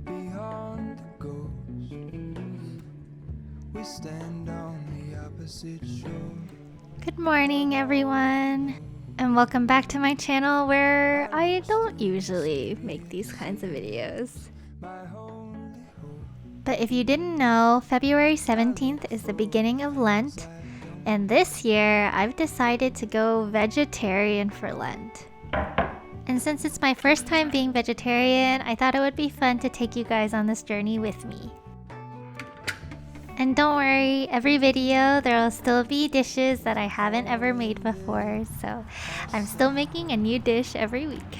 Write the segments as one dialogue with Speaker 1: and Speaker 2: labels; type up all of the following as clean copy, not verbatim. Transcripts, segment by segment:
Speaker 1: Beyond the ghost, we stand on the opposite shore.
Speaker 2: Good morning, everyone, and welcome back to my channel where I don't usually make these kinds of videos. But if you didn't know, February 17th is the beginning of Lent, and this year I've decided to go vegetarian for Lent. And since it's my first time being vegetarian, I thought it would be fun to take you guys on this journey with me. And don't worry, every video there will still be dishes that I haven't ever made before, so I'm still making a new dish every week.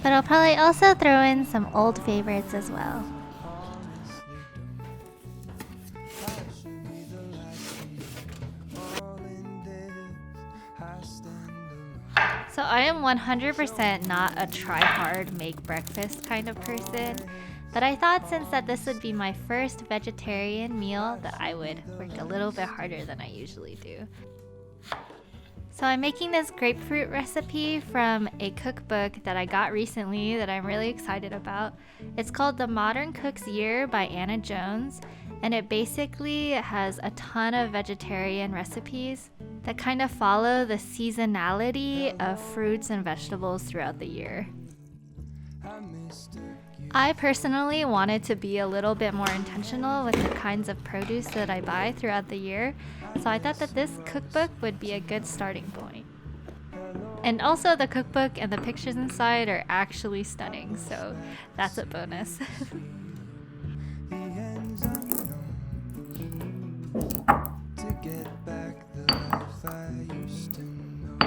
Speaker 2: But I'll probably also throw in some old favorites as well. So I am 100% not a try hard make breakfast kind of person. But I thought since that this would be my first vegetarian meal that I would work a little bit harder than I usually do. So I'm making this grapefruit recipe from a cookbook that I got recently that I'm really excited about. It's called The Modern Cook's Year by Anna Jones, and it basically has a ton of vegetarian recipes that kind of follow the seasonality of fruits and vegetables throughout the year. I personally wanted to be a little bit more intentional with the kinds of produce that I buy throughout the year, so I thought that this cookbook would be a good starting point. And also the cookbook and the pictures inside are actually stunning, so that's a bonus.
Speaker 1: To get back the life I used to know.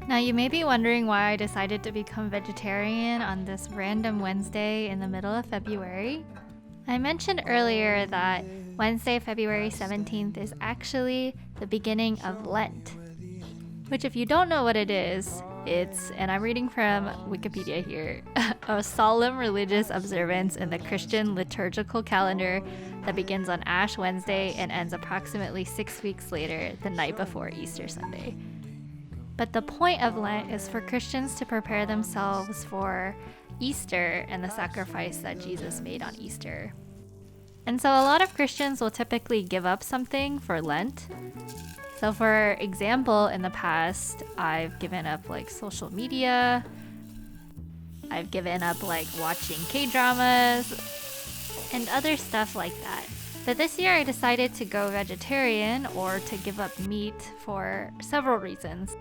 Speaker 2: Now you may be wondering why I decided to become vegetarian on this random Wednesday in the middle of February. I mentioned earlier that Wednesday, February 17th is actually the beginning of Lent, which if you don't know what it is, it's, and I'm reading from Wikipedia here, a solemn religious observance in the Christian liturgical calendar that begins on Ash Wednesday and ends approximately 6 weeks later, the night before Easter Sunday. But the point of Lent is for Christians to prepare themselves for Easter and the sacrifice that Jesus made on Easter. And so a lot of Christians will typically give up something for Lent. So for example, in the past, I've given up like social media. I've given up like watching K-dramas and other stuff like that. But this year I decided to go vegetarian or to give up meat for several reasons.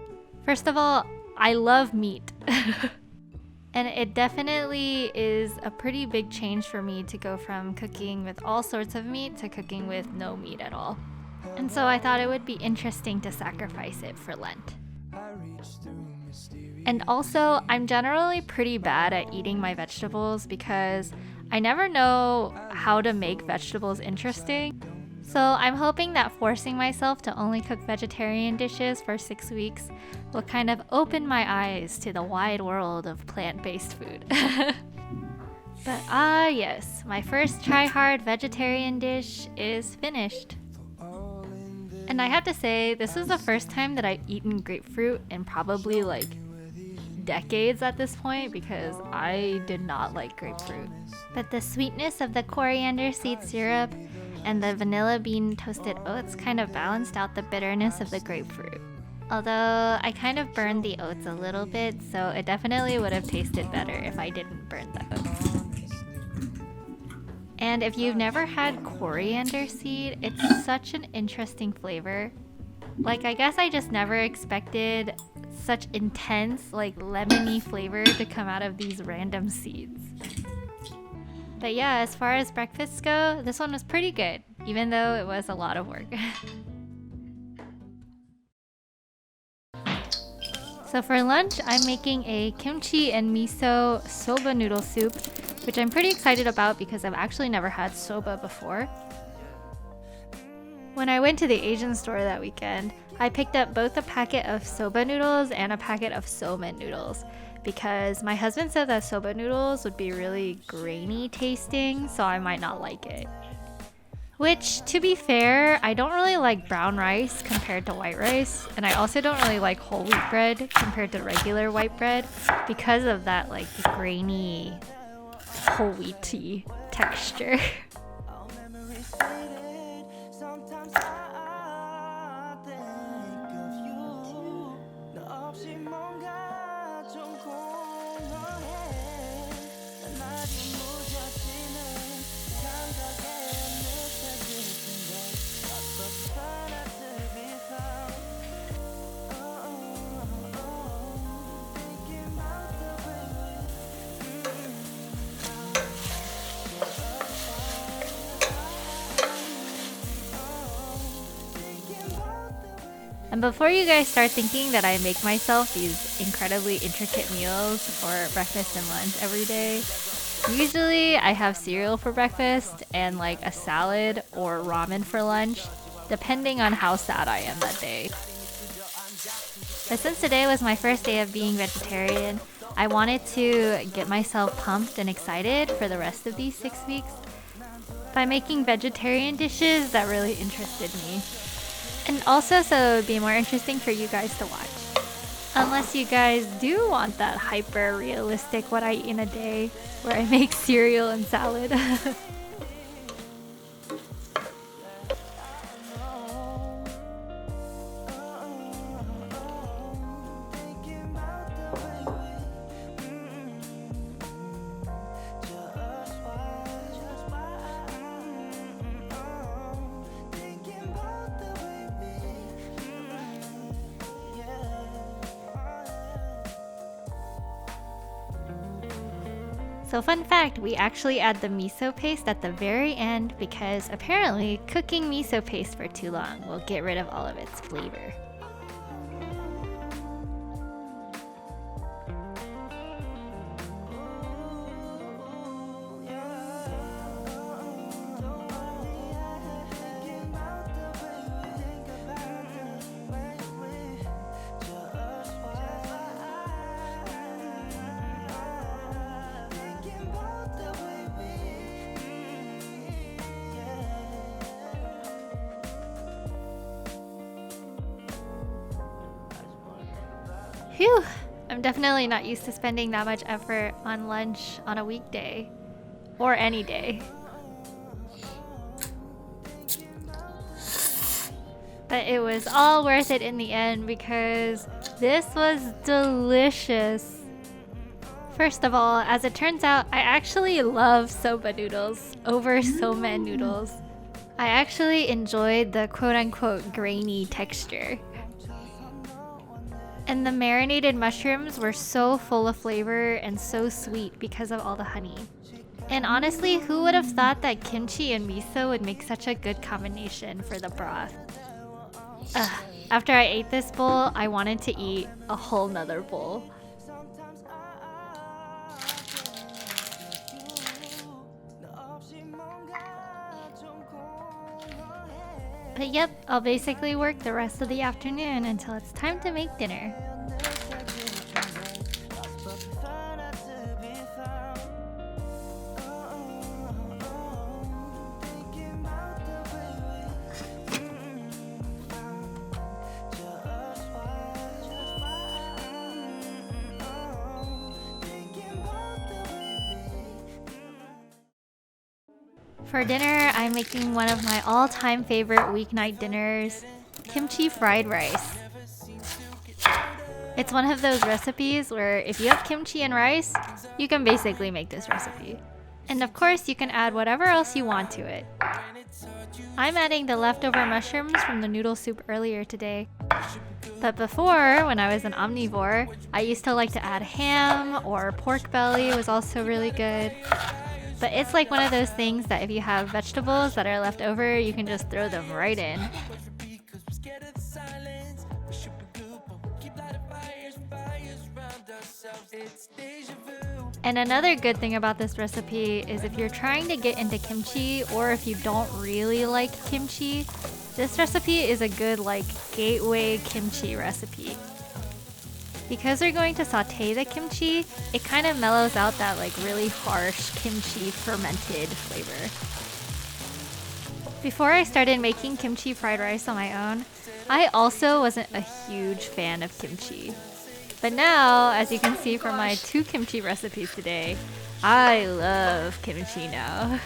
Speaker 2: First of all, I love meat. And it definitely is a pretty big change for me to go from cooking with all sorts of meat to cooking with no meat at all. And so I thought it would be interesting to sacrifice it for Lent. And also, I'm generally pretty bad at eating my vegetables because I never know how to make vegetables interesting. So I'm hoping that forcing myself to only cook vegetarian dishes for 6 weeks will kind of open my eyes to the wide world of plant-based food. But yes, my first try-hard vegetarian dish is finished. And I have to say, this is the first time that I've eaten grapefruit in probably like decades at this point because I did not like grapefruit. But the sweetness of the coriander seed syrup and the vanilla bean toasted oats kind of balanced out the bitterness of the grapefruit. Although I kind of burned the oats a little bit, so it definitely would have tasted better if I didn't burn the oats. And if you've never had coriander seed, it's such an interesting flavor. Like, I guess I just never expected such intense, like, lemony flavor to come out of these random seeds. But yeah, as far as breakfasts go, this one was pretty good, even though it was a lot of work. So for lunch, I'm making a kimchi and miso soba noodle soup, which I'm pretty excited about because I've actually never had soba before. When I went to the Asian store that weekend, I picked up both a packet of soba noodles and a packet of somen noodles because my husband said that soba noodles would be really grainy tasting, so I might not like it. Which, to be fair, I don't really like brown rice compared to white rice, and I also don't really like whole wheat bread compared to regular white bread because of that like grainy whole wheaty texture. And before you guys start thinking that I make myself these incredibly intricate meals for breakfast and lunch every day, usually I have cereal for breakfast and like a salad or ramen for lunch, depending on how sad I am that day. But since today was my first day of being vegetarian, I wanted to get myself pumped and excited for the rest of these 6 weeks by making vegetarian dishes that really interested me. And also so it would be more interesting for you guys to watch. Unless you guys do want that hyper realistic what I eat in a day where I make cereal and salad. So fun fact, we actually add the miso paste at the very end because apparently cooking miso paste for too long will get rid of all of its flavor. Phew! I'm definitely not used to spending that much effort on lunch on a weekday. Or any day. But it was all worth it in the end because this was delicious. First of all, as it turns out, I actually love soba noodles over soba noodles. I actually enjoyed the quote-unquote grainy texture. And the marinated mushrooms were so full of flavor and so sweet because of all the honey. And honestly, who would have thought that kimchi and miso would make such a good combination for the broth? After I ate this bowl, I wanted to eat a whole nother bowl. But yep, I'll basically work the rest of the afternoon until it's time to make dinner. For dinner, I'm making one of my all-time favorite weeknight dinners, kimchi fried rice. It's one of those recipes where if you have kimchi and rice, you can basically make this recipe. And of course, you can add whatever else you want to it. I'm adding the leftover mushrooms from the noodle soup earlier today. But before, when I was an omnivore, I used to like to add ham or pork belly was also really good. But it's like one of those things that if you have vegetables that are left over, you can just throw them right in. And another good thing about this recipe is if you're trying to get into kimchi or if you don't really like kimchi, this recipe is a good like gateway kimchi recipe. Because we're going to saute the kimchi, it kind of mellows out that like really harsh kimchi fermented flavor. Before I started making kimchi fried rice on my own, I also wasn't a huge fan of kimchi. But now, as you can see from my 2 kimchi recipes today, I love kimchi now.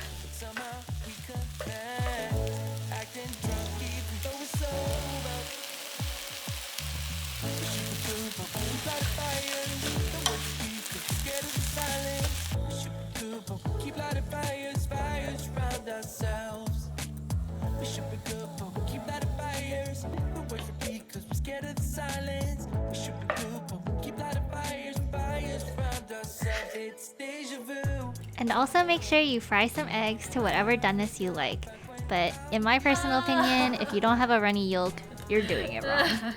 Speaker 2: And also make sure you fry some eggs to whatever doneness you like. But in my personal opinion, if you don't have a runny yolk, you're doing it wrong.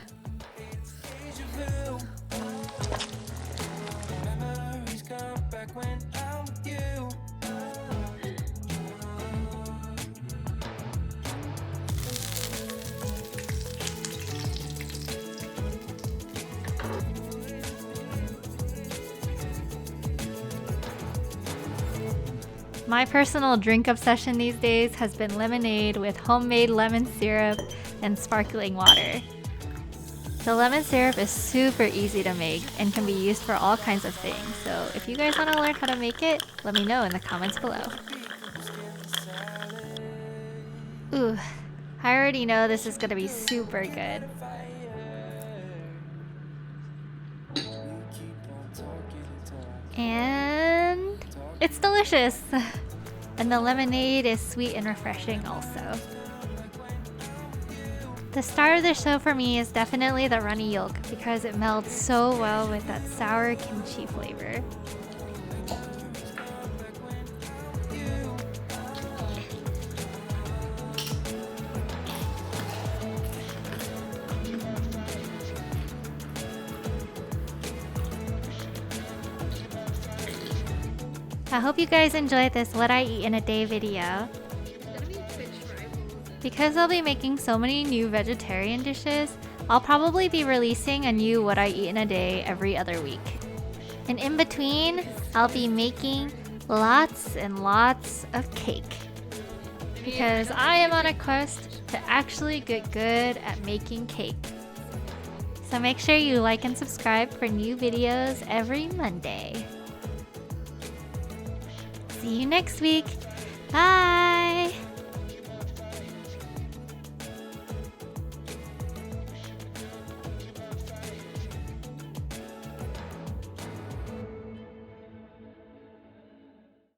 Speaker 2: My personal drink obsession these days has been lemonade with homemade lemon syrup and sparkling water. The lemon syrup is super easy to make and can be used for all kinds of things, so if you guys want to learn how to make it, let me know in the comments below. Ooh, I already know this is gonna be super good. And it's delicious! And the lemonade is sweet and refreshing also. The star of the show for me is definitely the runny yolk because it melds so well with that sour kimchi flavor. I hope you guys enjoyed this What I Eat in a Day video. Because I'll be making so many new vegetarian dishes, I'll probably be releasing a new What I Eat in a Day every other week. And in between, I'll be making lots and lots of cake. Because I am on a quest to actually get good at making cake. So make sure you like and subscribe for new videos every Monday. See you next week. Bye!